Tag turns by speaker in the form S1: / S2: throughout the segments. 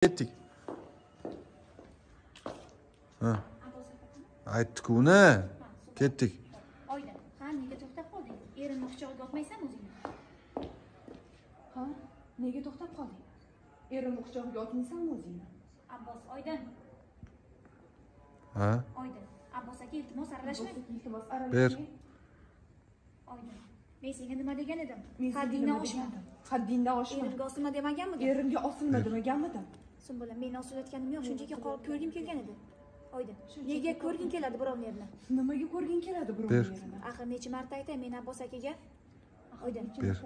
S1: Ketdik. Ha. Aytdik uni. Ketdik.
S2: Oyda. Ha, nega to'xtab qolding? Erimni quchog'iga olmaysanmi o'zingni?
S3: Ha? Nega to'xtab qolding? Erimni quchog'iga olmaysanmi o'zingni?
S2: Abbos, Oydan.
S1: Ha?
S2: Oydan. Abbos aka, iltimos aralashmang.
S3: Iltimos
S1: Ber.
S3: aralashmang.
S2: Oydan. Men senga nima degan edim?
S3: Men
S2: Haddingdan oshma.
S3: Haddingdan oshma.
S2: Erimga osilma demaganmidim?
S3: Erimga osilma demaganmidim.
S2: Sumbula, men osilayotganim yo'q, shunchaki ko'rgim kelgan edi. Oyda. Nega ko'rging keladi birovni erini?
S3: Nimaga ko'rging keladi
S1: Ber.
S3: birovni erini?
S2: Axir necha marta aytay men Abbos akaga? Oyda.
S1: Ber.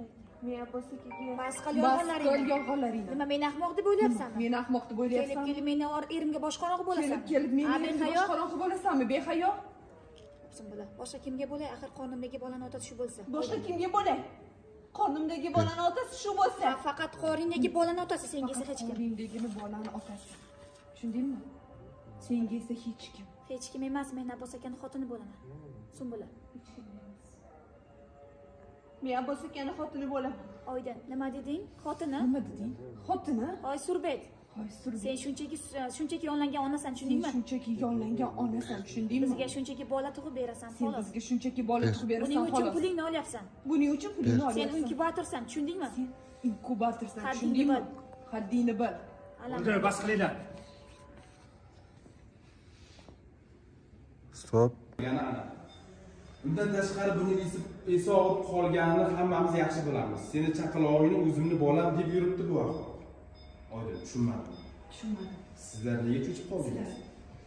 S3: Men Abbos akaga
S2: Bas qil yolg'onlaringni.
S3: yolg'onlaringni.
S2: Nima men ahmoq deb o'ylayapsanmi?
S3: Men ahmoq deb o'ylayapsanmi?
S2: Kelib meni erimga boshqaroq bo'lasanmi?
S3: Kelib men
S2: Ha,
S3: erimga boshqaroq bo'lasanmi? Behayo.
S2: Sumbula, boshqa kimga bo'lay, axir qornimdagi bolani otasi shu bo'lsa.
S3: Boshqa kimga bo'lay? Qornimdagi bolani otasi shu bo'lsa.
S2: Faqat qorningdagi bolani otasi, senga esa hech kim.
S3: Qorningdagi bolani otasi. Tushundingmi? Senga esa hech kim.
S2: Hech kim emas, men Abbos akani xotini bo'laman. Sumbula.
S3: Men Abbos akani xotini bo'laman.
S2: Oydan, nima deding? Xotini?
S3: Nima deding? Xotini?
S2: Hoy Surbet.
S3: Hoy Surbet.
S2: Sen shunchaki yonlangan onasan, tushundingmi?
S3: Shunchaki yonlangan onasan, tushundingmi?
S2: Bizga shunchaki bola tug'ib berasan,
S3: Sen
S2: xolos.
S3: bizga shunchaki bola tug'ib berasan,
S2: Buning uchun
S3: xolos.
S2: pulingni olyapsan.
S3: Buning uchun pulingni
S2: Sen
S3: olyapsan.
S2: inkubatorsan, tushundingmi?
S3: Sen inkubatorsan,
S2: Haddingni
S3: tushundingmi?
S2: bil.
S3: Haddingni bil.
S4: O'ldir, bas qilinglar.
S1: Stop.
S5: Undan tashqari buni esi og'ib qolganini hammamiz yaxshi bilamiz. Seni chaqalog'ingni o'zimni bolam deb yuribdi bu ahvol. Oydin, tushunmadim.
S3: Tushunmadim.
S5: Sizlar nega cho'chib qoldingiz?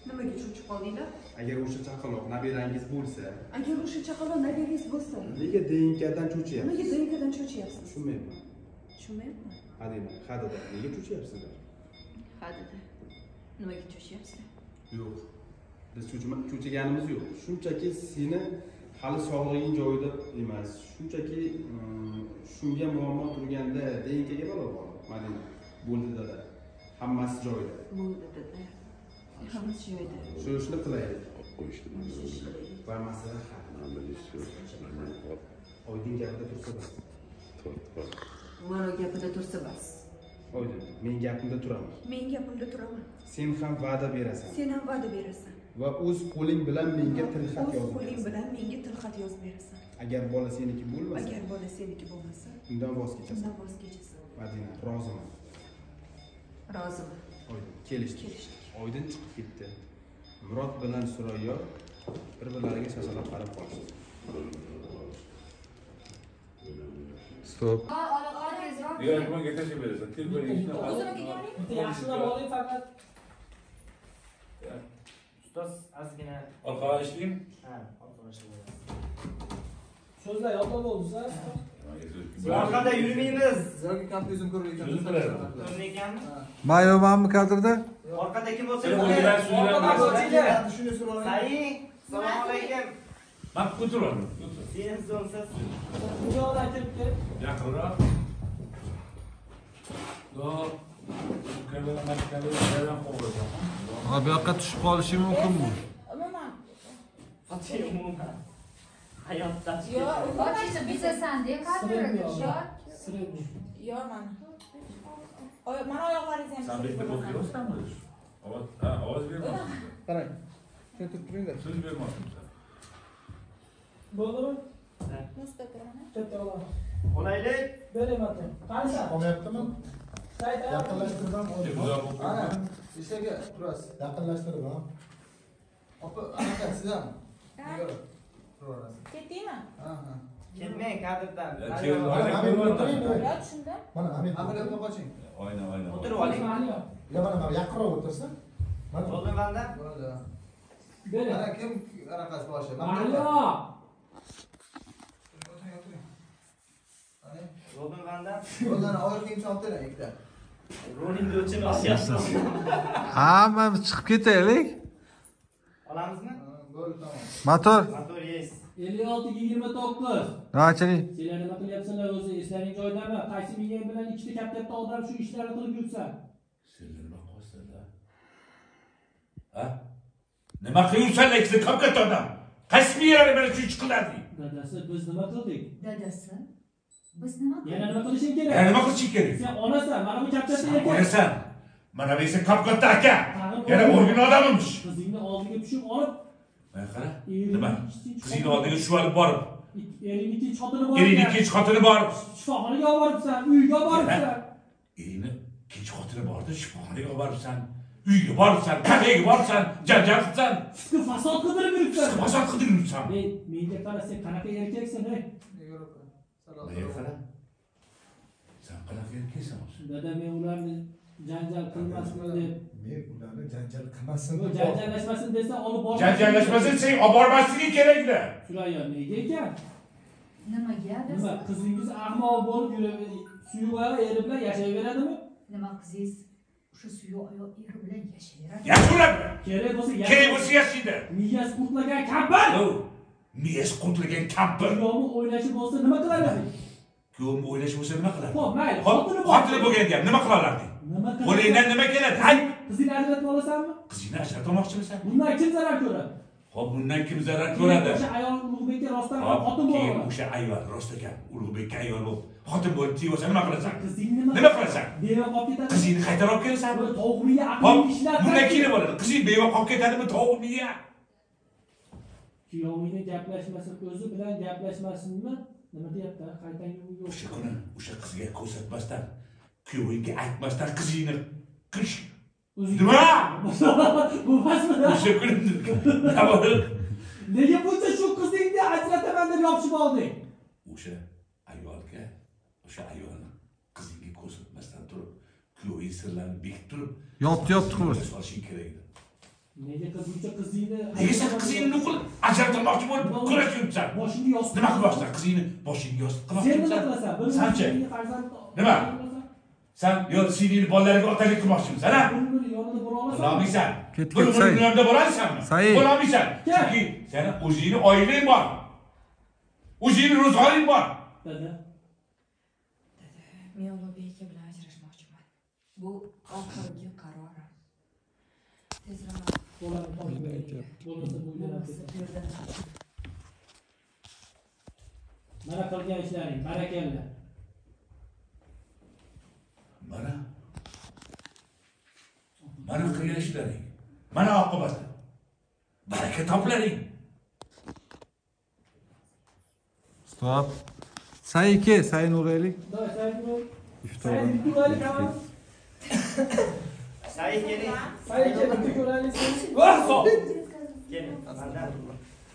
S3: Nimaga cho'chib qoldinglar?
S5: Agar o'sha chaqaloq nabirangiz bo'lsa,
S3: Agar o'sha chaqaloq nabirangiz bo'lsa,
S5: nega DNKdan cho'chyapsiz?
S3: nimaga DNKdan cho'chyapsiz?
S5: Tushunmayman.
S3: Tushunmayapman.
S5: Hadida, hadida, nega cho'chyapsizlar?
S3: Ha dedi. Nimaga cho'chyapsizlar?
S5: Yo'q. Biz cho'chiganimiz yo'q. Shunchaki seni hali sog'lig'ing joyida emas. Shunchaki shunga muammo turganda DNKga balo bor. Madina bo'ldi dada. Hammasi joyida.
S3: Bo'ldi dedi. Hammasi joyida.
S5: Shuni qilaylik. Va masala hal. Oydin gapida tursa bas.
S3: Mana gapida tursa bas.
S5: Oydin, men gapimda turaman.
S3: Men gapimda turaman.
S5: Sen ham va'da berasan.
S3: Sen ham va'da berasan.
S5: Va o'z qo'ling bilan menga tilxat
S3: O'z
S5: yozib
S3: qo'ling
S5: berasan.
S3: bilan menga tilxat yozib berasan.
S5: Agar bola seniki bo'lmasa,
S3: Agar bola seniki bo'lmasa,
S5: undan voz kechasan.
S3: undan voz kechasan.
S5: Madina, roziman.
S3: Roziman.
S5: Oydin, kelishdik. Oydin chiqib ketdi. Murod bilan Surayyo bir-birlariga shashalab qarab qolishdi.
S1: Stop.
S6: Yo'q, men getashib berasan. Telefon ishini
S7: yaxshilab oling faqat.
S4: Ustoz, ozgina.
S6: orqaga ishlaymi?
S4: Ha, orqaga ishlaymiz.
S7: So'zlar yodda bo'ldi-sa.
S4: Orqada yurmaymiz.
S8: Yoki kompyuter ko'rayotgan.
S6: So'zim bilan.
S4: Ko'rmaykanmi?
S1: Mayomanmi kadrda?
S4: Orqada kim bo'lsa,
S6: So'zlar
S8: Shuni so'rayman.
S4: Sayi, assalomu alaykum.
S6: Men ko'tiraman.
S4: Sen so'rsiz.
S7: Buyoqda aytibdi.
S6: Yaqinroq. Do. Kameraman kameradan qo'ydim.
S1: Ha, bu yoqqa tushib qolishi mumkinmi?
S7: Umuman.
S4: Umuman. Hayotda.
S9: Barcha bizasan-da, kadrga
S7: Sredniy.
S9: Yo'q, mana. Mana oyoqlaringiz ham.
S6: Sen bitta bo'lib yursanmi? Ovoz bermoqchisan.
S8: Qarang. Shuni turib turinglar.
S6: So'z bermoqchisan.
S7: Bo'ldimi?
S9: Mustaqilman.
S7: Katta olam.
S4: Olaylik.
S7: Beraman. Qancha?
S8: Qolmayaptimi?
S7: Sayt
S8: Yaqinlashtirdim. Ana, ishaga turasiz. Yaqinlashtirdim. Opa, anaqa siz ham. Yurib. Turaverasiz.
S9: Ketdingmi?
S8: Ha.
S4: Ketmang kadrdan.
S9: Yo, tushundim.
S8: Mana amirga qoching.
S6: Oyna.
S4: O'tirib oling.
S8: Ya mana yaqinroq o'tirsin. Mana.
S4: Bo'ldi banda.
S8: Bo'ldi.
S7: Bera.
S8: Mana kim anaqasi boshi?
S7: Alo.
S4: Bo'ldi banda.
S8: Bo'ldi, oyoqing choptiring ikkita.
S4: Roning o'chini oshyapsiz.
S1: Hammamiz chiqib ketaylik.
S4: Olamizmi?
S8: Bo'ldi, tamom.
S1: Motor.
S4: Motor yes.
S7: 56-29.
S1: Nachilik.
S7: Sizlar nima qilyapsizlar o'zi? Eslaring joyidami? Qaysi miya bilan ikkita katta odam shu ishlarni qilib yursa?
S6: Sizlar nima qilasizlar? Ha? Nima qilyapsan ikkita katta odam? Qaysi miyalari bilan shu ish qilarding?
S7: Dadasi, biz nima qildik?
S9: Dadasi. Biz nima
S7: Yana nima qilishing kerak?
S6: Nima qilishing kerak?
S7: Sen onasan, mana bu katta
S6: Sen onasan. Mana bu esa kap katta aka. Yana o'rgin odamimish.
S7: Qizingni oldiga tushib olib,
S6: Mana qara. Nima? Qizingni oldiga tushib olib borib,
S7: eringni ikkinchi xotini bor.
S6: eringni ikkinchi xotini bor.
S7: Shifoxonaga olib boribsan, uyga olib boribsan.
S6: Eringni ikkinchi xotini bordi, shifoxonaga olib boribsan. Uyga boribsan, kafega boribsan, janjal qilibsan.
S7: Fisqi fasod qidirib yuribsan.
S6: Fasod qidirib yuribsan.
S7: Menga qara, sen qanaqa erkaksan, ey?
S6: Menga qara. Sen qanaqa erkaksan?
S7: Dada, men ularni janjal qilmasin deb.
S8: Men ularni janjal qilmasin
S7: Bu janjallashmasin desa olib bor.
S6: Janjallashmasin, sen olib bormasliging kerakda.
S7: Surayyo, nega ekan?
S9: Nimaga
S7: Nima, qizingiz ahmoq bo'lib yurib, suyuq eri bilan yashayveradimi?
S9: Nima qizingiz o'sha suyuq eri bilan yashayveradi?
S6: Yashayveradi.
S7: Kerak bo'lsa
S6: Kerak bo'lsa yashaydi.
S7: Miyasi qurtlagan kampir.
S6: Miyasi qurtlagan kampir.
S7: Kuyovni o'ynashi bo'lsa nima qiladi?
S6: Kuyovni o'ylashi bo'lsa nima qiladi?
S7: Xo'p, mayli.
S6: Xotini bo'lganda ham nima qila olarding?
S7: Nima qiladi?
S6: Qo'lingdan nima keladi? Hay!
S7: Qizingni ajratib olasanmi?
S6: Qizingni ajratmoqchimisan?
S7: Bundan kim zarar ko'radi?
S6: Xo'p, bundan kim zarar ko'radi?
S7: O'sha ayol Ulug'bekka rostdan
S6: Hop,
S7: xotin
S6: keyin
S7: bo'ladi.
S6: o'sha ayol rost ekan. Ulug'bekka ayol bo'lib, xotin bo'lib tegsa nima qilasan?
S7: Qizingni
S6: Nima qilasan?
S7: Beva qolib ketadi.
S6: Qizingni qaytarib olib kelasan.
S7: Bu tovuq miya
S6: Hop,
S7: aqlli ishlar.
S6: bundan keyin bo'ladi. Qizing beva qolib ketadimi, tovuq miya?
S7: Kuyovingni gaplashmasin, o'zi bilan gaplashmasinmi? Nima deyapti? Qaytang yo'q.
S6: O'sha kuni o'sha qizga ko'rsatmasdan, kuyovingga aytmasdan qizingni qish. Nima?
S7: Bo'lmasmi?
S6: O'sha kuni nima bo'ldi?
S7: Nega buncha shu qizingni ajrataman deb yopishib olding?
S6: O'sha ayolga, o'sha ayolni qizingga ko'rsatmasdan turib, kuyoving sirlarini bekitib turib,
S1: Yopdi qo'sh.
S6: solishing kerak edi.
S7: Nega buncha qizingni
S6: Nega sen qizingni nuqul ajratmoqchi bo'lib kurashib yuribsan?
S7: boshingga yostiq.
S6: Nima qilmoqchisan? Qizingni boshingga yostiq qilmoqchi
S7: Sen nima
S6: bo'lsan?
S7: qilasan? Bir
S6: Sanchi?
S7: farzand.
S6: Nima? Sen yo siningni bolalarga otalik qilmoqchimisan, ha?
S7: Buni yonida bo'la olasan.
S6: Bo'lolmaysan.
S1: Ket,
S6: Bir
S1: Said.
S6: yonida bo'lasanmi?
S1: Said.
S6: Bo'lolmaysan. Chunki seni o'zingni oilang bor. O'zingni ro'zg'oring bor.
S7: Dada.
S9: Men Ulug'bek aka bilan ajrashmoqchiman. Bu oxirgi qarorim. Tezroq
S7: Bo'ladi. Bo'lmasa bu yerdan
S9: bo'lmasa bu yerdan
S7: mana qilgan ishlaring barakalla.
S6: Mana qilgan ishlaring. Mana oqibati. Baraka toplaring.
S1: Stop. Sayke, say Nuraylik.
S7: Davay, saytni.
S1: İftar.
S7: Saytni ko'raylik, tamam.
S4: Said keling.
S7: Saytni bitta ko'raylik.
S4: Voh, so'p. Keling. Mandan.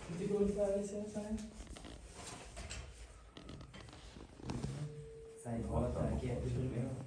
S7: Bitta ko'raylik sen.
S4: Said, holat aka.